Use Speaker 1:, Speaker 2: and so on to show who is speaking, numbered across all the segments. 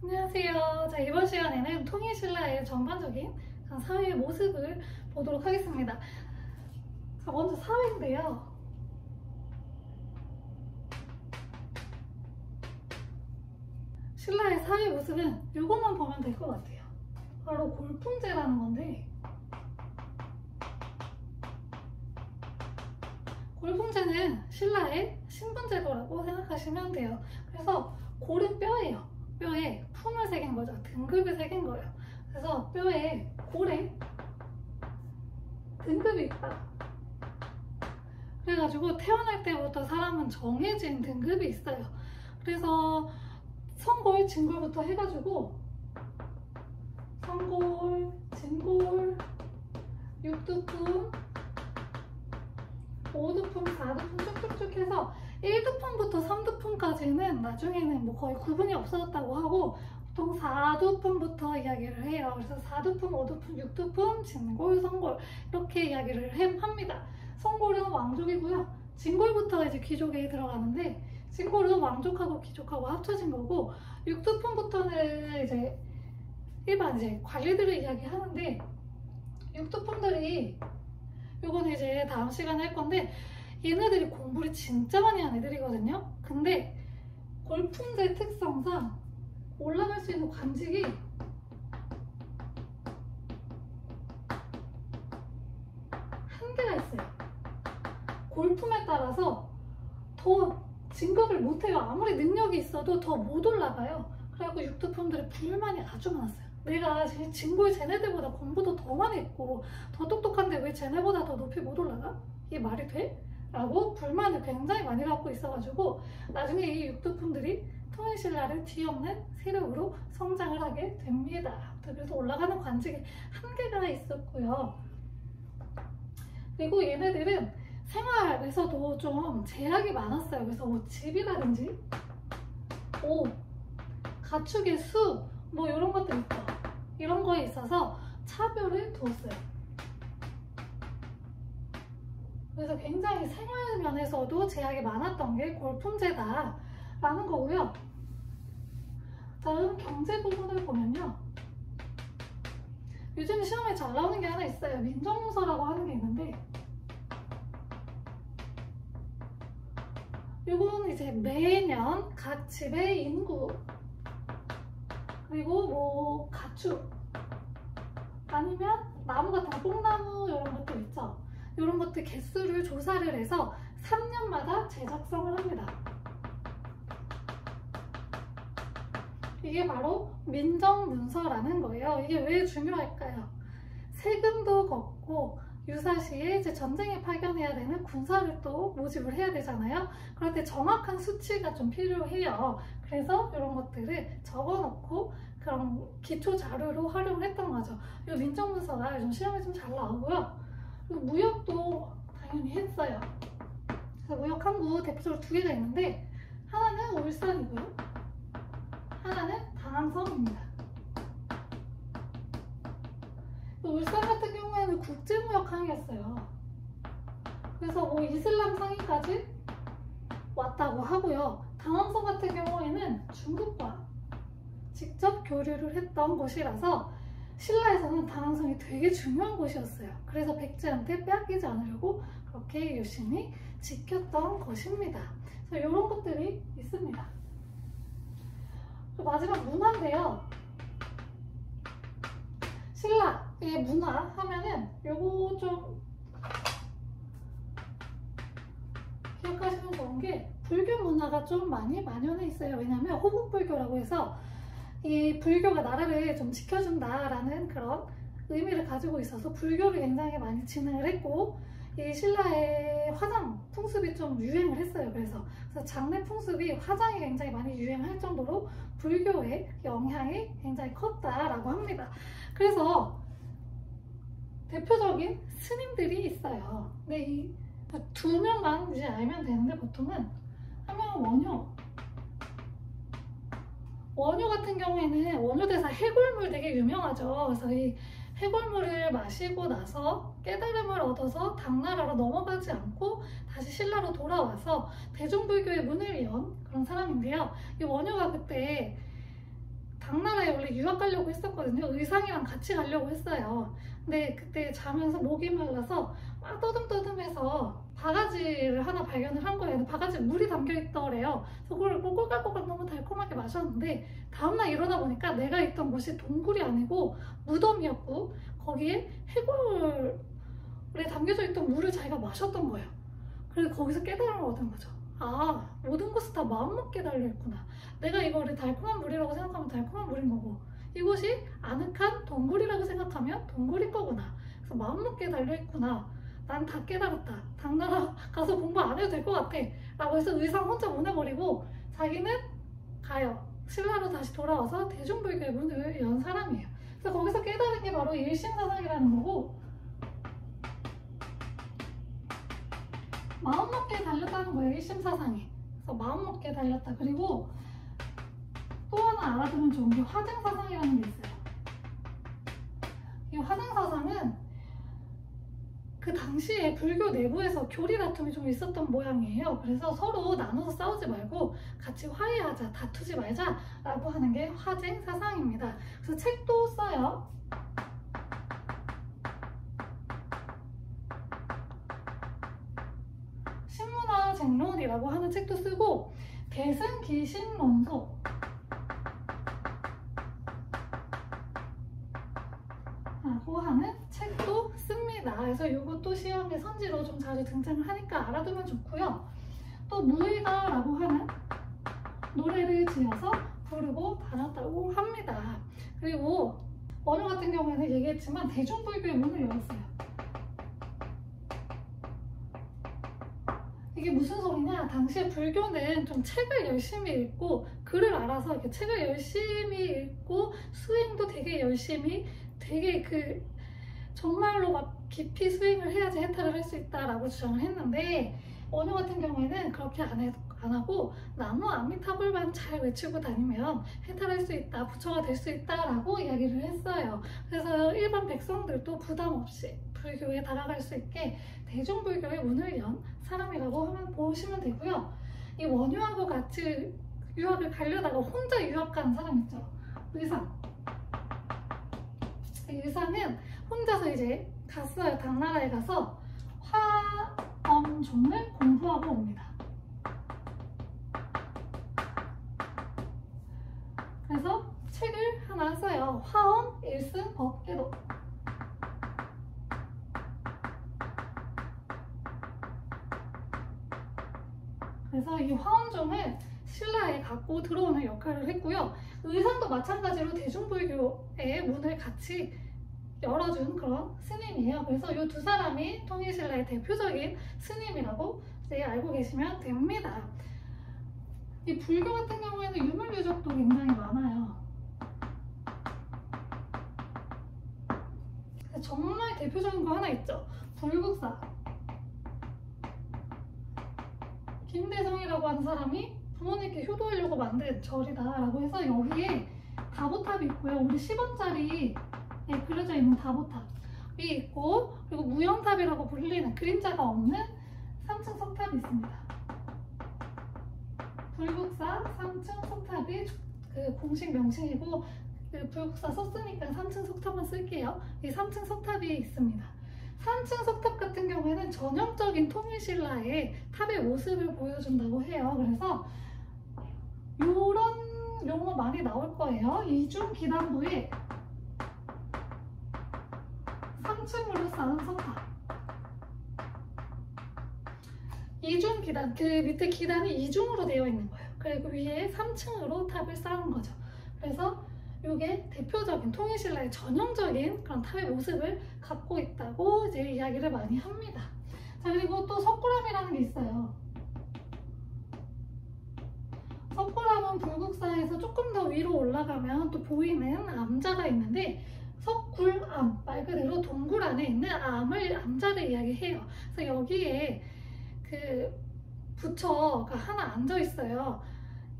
Speaker 1: 안녕하세요. 자, 이번 시간에는 통일신라의 전반적인 사회의 모습을 보도록 하겠습니다. 자, 먼저 사회인데요. 신라의 사회 모습은 이것만 보면 될 것 같아요. 바로 골품제라는 건데, 골품제는 신라의 신분제도라고 생각하시면 돼요. 그래서 골은 뼈예요. 뼈에 품을 새긴 거죠. 등급을 새긴 거예요. 그래서 뼈에 골에 등급이 있다. 그래가지고 태어날 때부터 사람은 정해진 등급이 있어요. 그래서 성골, 진골부터 해가지고 성골, 진골, 6두품, 5두품, 4두품 쭉쭉쭉 해서 1두품부터 3두품까지는 나중에는 뭐 거의 구분이 없어졌다고 하고 보통 4두품부터 이야기를 해요. 그래서 4두품, 5두품, 6두품, 진골, 성골 이렇게 이야기를 합니다. 성골은 왕족이고요. 진골부터 이제 귀족에 들어가는데 진골은 왕족하고 귀족하고 합쳐진 거고 6두품부터는 이제 일반 이제 관리들을 이야기하는데 6두품들이 요거는 이제 다음 시간에 할 건데 얘네들이 공부를 진짜 많이 한 애들이거든요. 근데 골품제 특성상 올라갈 수 있는 관직이 한계가 있어요. 골품에 따라서 더 진급을 못해요. 아무리 능력이 있어도 더 못 올라가요. 그래갖고 6두품들의 불만이 아주 많았어요. 내가 진골 쟤네들보다 공부도 더 많이 했고 더 똑똑한데 왜 쟤네보다 더 높이 못 올라가? 이게 말이 돼? 라고 불만을 굉장히 많이 갖고 있어가지고 나중에 이 6두품들이 통일신라를 뒤엎는 세력으로 성장을 하게 됩니다. 그래서 올라가는 관직에 한계가 있었고요. 그리고 얘네들은 생활에서도 좀 제약이 많았어요. 그래서 뭐 집이라든지 옷, 가축의 수, 뭐 이런 것들 있죠. 이런 거에 있어서 차별을 두었어요. 그래서 굉장히 생활 면에서도 제약이 많았던 게 골품제다 라는 거고요. 다음 경제 부분을 보면요. 요즘 시험에 잘 나오는 게 하나 있어요. 민정문서라고 하는 게 있는데 이건 이제 매년 각 집의 인구 그리고 뭐 가축 아니면 나무 같은 거, 뽕나무 이런 것들 있죠. 이런 것들 개수를 조사를 해서 3년마다 재작성을 합니다. 이게 바로 민정문서라는 거예요. 이게 왜 중요할까요? 세금도 걷고 유사시에 이제 전쟁에 파견해야 되는 군사를 또 모집을 해야 되잖아요. 그럴 때 정확한 수치가 좀 필요해요. 그래서 이런 것들을 적어놓고 그런 기초 자료로 활용을 했던 거죠. 이 민정문서가 요즘 시험에 좀 잘 나오고요. 그리고 무역도 당연히 했어요. 그래서 무역 항구 대표적으로 2개가 있는데 하나는 울산이고요. 하나는 당항성입니다. 울산 같은 경우에는 국제무역 항이었어요. 그래서 뭐 이슬람 상인까지 왔다고 하고요. 당항성 같은 경우에는 중국과 직접 교류를 했던 곳이라서 신라에서는 당항성이 되게 중요한 곳이었어요. 그래서 백제한테 빼앗기지 않으려고 그렇게 열심히 지켰던 것입니다. 그래서 이런 것들이 있습니다. 마지막 문화인데요. 신라의 문화 하면은 요거 좀 기억하시면 좋은 게 불교 문화가 좀 많이 만연해 있어요. 왜냐면 호국불교라고 해서 이 불교가 나라를 좀 지켜준다라는 그런 의미를 가지고 있어서 불교를 굉장히 많이 진행을 했고 이 신라의 화장 풍습이 좀 유행을 했어요. 그래서 장례 풍습이 화장이 굉장히 많이 유행할 정도로 불교의 영향이 굉장히 컸다라고 합니다. 그래서 대표적인 스님들이 있어요. 근데 이 2명만 이제 알면 되는데 보통은 한 명은 원효. 원효 같은 경우에는 원효대사 해골물 되게 유명하죠. 그래서 이 해골물을 마시고 나서 깨달음을 얻어서 당나라로 넘어가지 않고 다시 신라로 돌아와서 대중불교의 문을 연 그런 사람인데요. 이 원효가 그때 유학 가려고 했었거든요. 의상이랑 같이 가려고 했어요. 근데 그때 자면서 목이 말라서 막 떠듬떠듬해서 바가지를 하나 발견을 한 거예요. 바가지에 물이 담겨 있더래요. 그래서 그걸 꼬깍꼬깍 너무 달콤하게 마셨는데 다음날 일어나 보니까 내가 있던 곳이 동굴이 아니고 무덤이었고 거기에 해골에 담겨져 있던 물을 자기가 마셨던 거예요. 그래서 거기서 깨달음을 얻은 거죠. 아, 모든 것은 다 마음먹기에 달려있구나. 내가 이거를 달콤한 물이라고 생각하면 달콤한 물인 거고 이곳이 아늑한 동굴이라고 생각하면 동굴인 거구나. 그래서 마음먹기에 달려있구나. 난 다 깨달았다. 당나라 가서 공부 안 해도 될 것 같아. 라고 해서 의상 혼자 보내버리고 자기는 가요. 신라로 다시 돌아와서 대중불교의 문을 연 사람이에요. 그래서 거기서 깨달은 게 바로 일심사상이라는 거고 마음먹기에 달렸다는 거예요. 일심사상이. 그래서 마음먹기에 달렸다. 그리고 또 하나 알아두면 좋은 게 화증사상이라는 게 있어요. 이 화증사상은 그 당시에 불교 내부에서 교리 다툼이 좀 있었던 모양이에요. 그래서 서로 나눠서 싸우지 말고 같이 화해하자, 다투지 말자 라고 하는 게 화증사상입니다. 그래서 책도 써요. 신문화쟁론이라고 하는 책도 쓰고 대승기신론소 라고 하는 책도 씁니다. 그래서 이것도 시험에 선지로 좀 자주 등장을 하니까 알아두면 좋고요. 또 무의가라고 하는 노래를 지어서 부르고 다녔다고 합니다. 그리고 원효 같은 경우에는 얘기했지만 대중불교의 문을 열었어요. 이게 무슨 소리냐? 당시에 불교는 좀 책을 열심히 읽고 글을 알아서 이렇게 책을 열심히 읽고 수행도 되게 열심히 되게 정말로 막 깊이 수행을 해야지 해탈을 할 수 있다라고 주장을 했는데 원효 같은 경우에는 그렇게 안 하고 나무 아미타불만 잘 외치고 다니면 해탈할 수 있다, 부처가 될 수 있다라고 이야기를 했어요. 그래서 일반 백성들도 부담 없이 불교에 다가갈 수 있게 대중불교의 문을 연 사람이라고 보시면 되고요. 이 원효하고 같이 유학을 가려다가 혼자 유학 간 사람 있죠. 의상. 의상은 혼자서 이제 갔어요. 당나라에 가서 화엄종을 공부하고 옵니다. 그래서 책을 하나 써요. 화엄 일승 법계도. 그래서 이 화엄종을 신라에 갖고 들어오는 역할을 했고요. 의상도 마찬가지로 대중불교의 문을 같이 열어준 그런 스님이에요. 그래서 이 두 사람이 통일신라의 대표적인 스님이라고 이제 알고 계시면 됩니다. 이 불교 같은 경우에는 유물유적도 굉장히 많아요. 정말 대표적인 거 하나 있죠. 불국사. 김대성이라고 하는 사람이 부모님께 효도하려고 만든 절이다라고 해서 여기에 다보탑이 있고요. 우리 10원짜리에 그려져 있는 다보탑이 있고 그리고 무영탑이라고 불리는 그림자가 없는 3층 석탑이 있습니다. 불국사 3층 석탑이 그 공식 명칭이고 그 불국사 썼으니까 3층 석탑만 쓸게요. 이 3층 석탑이 있습니다. 3층 석탑 같은 경우에는 전형적인 통일신라의 탑의 모습을 보여준다고 해요. 그래서 이런 용어 많이 나올 거예요. 이중 기단부에 3층으로 쌓은 석탑. 이중 기단, 그 밑에 기단이 이중으로 되어 있는 거예요. 그리고 위에 3층으로 탑을 쌓은 거죠. 그래서 이게 대표적인 통일신라의 전형적인 그런 탑의 모습을 갖고 있다고 이제 이야기를 많이 합니다. 자, 그리고 또 석굴암이라는 게 있어요. 석굴암은 불국사에서 조금 더 위로 올라가면 또 보이는 암자가 있는데 석굴암, 말 그대로 동굴 안에 있는 암자를 이야기해요. 그래서 여기에 그 부처가 하나 앉아 있어요.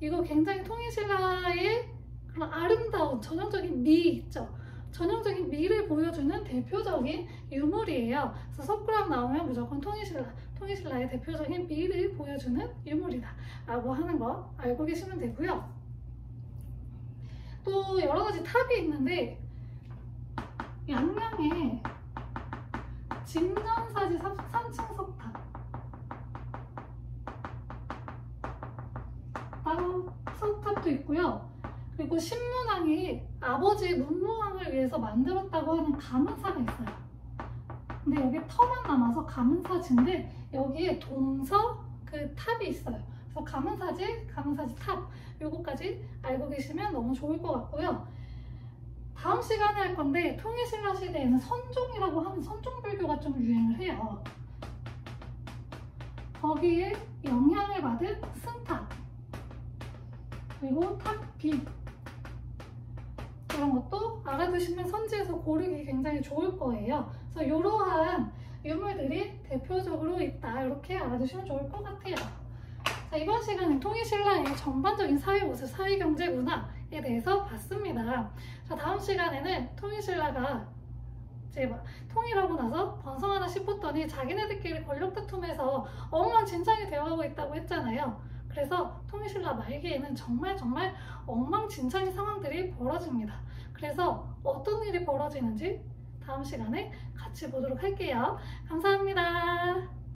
Speaker 1: 이거 굉장히 통일신라의 그런 아름다운 전형적인 미 있죠. 전형적인 미를 보여주는 대표적인 유물이에요. 그래서 석굴암 나오면 무조건 통일신라의 대표적인 미를 보여주는 유물이다 라고 하는 거 알고 계시면 되고요. 또 여러 가지 탑이 있는데 양양에 진전사지 3층 석탑, 석탑도 있고요. 그리고 신문왕이 아버지 문무왕을 위해서 만들었다고 하는 가문사가 있어요. 근데 여기 터만 남아서 가문사지인데 여기에 동서 그 탑이 있어요. 그래서 가문사지 탑 요거까지 알고 계시면 너무 좋을 것 같고요. 다음 시간에 할 건데 통일신라 시대에는 선종이라고 하는 선종불교가 좀 유행을 해요. 거기에 영향을 받은 승탑 그리고 탑비 이런 것도 알아두시면 선지에서 고르기 굉장히 좋을 거예요. 그래서 이러한 유물들이 대표적으로 있다 이렇게 알아두시면 좋을 것 같아요. 자, 이번 시간은 통일신라의 전반적인 사회모습, 사회경제 문화에 대해서 봤습니다. 자, 다음 시간에는 통일신라가 이제 통일하고 나서 번성하나 싶었더니 자기네들끼리 권력다툼에서 엉망진창이 되어가고 있다고 했잖아요. 그래서 통일신라 말기에는 정말 엉망진창인 상황들이 벌어집니다. 그래서 어떤 일이 벌어지는지 다음 시간에 같이 보도록 할게요. 감사합니다.